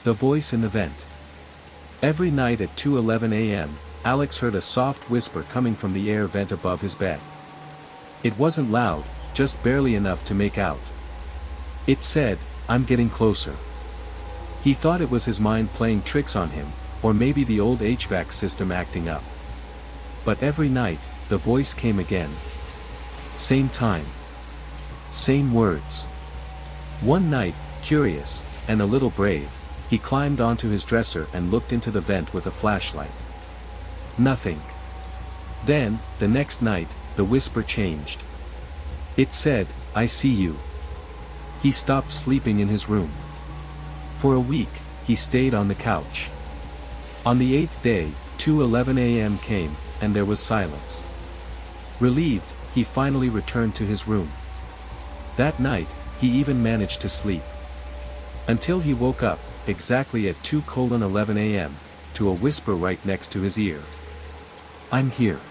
The voice in the vent. Every night at 2:11 a.m., Alex heard a soft whisper coming from the air vent above his bed. It wasn't loud, just barely enough to make out. It said, "I'm getting closer." He thought it was his mind playing tricks on him, or maybe the old HVAC system acting up. But every night, the voice came again. Same time. Same words. One night, curious, and a little brave, he climbed onto his dresser and looked into the vent with a flashlight. Nothing. Then, the next night, the whisper changed. It said, "I see you." He stopped sleeping in his room. For a week, he stayed on the couch. On the 8th day, 2:11 a.m. came, and there was silence. Relieved, he finally returned to his room. That night, he even managed to sleep. Until he woke up, exactly at 2:11 a.m., to a whisper right next to his ear. "I'm here."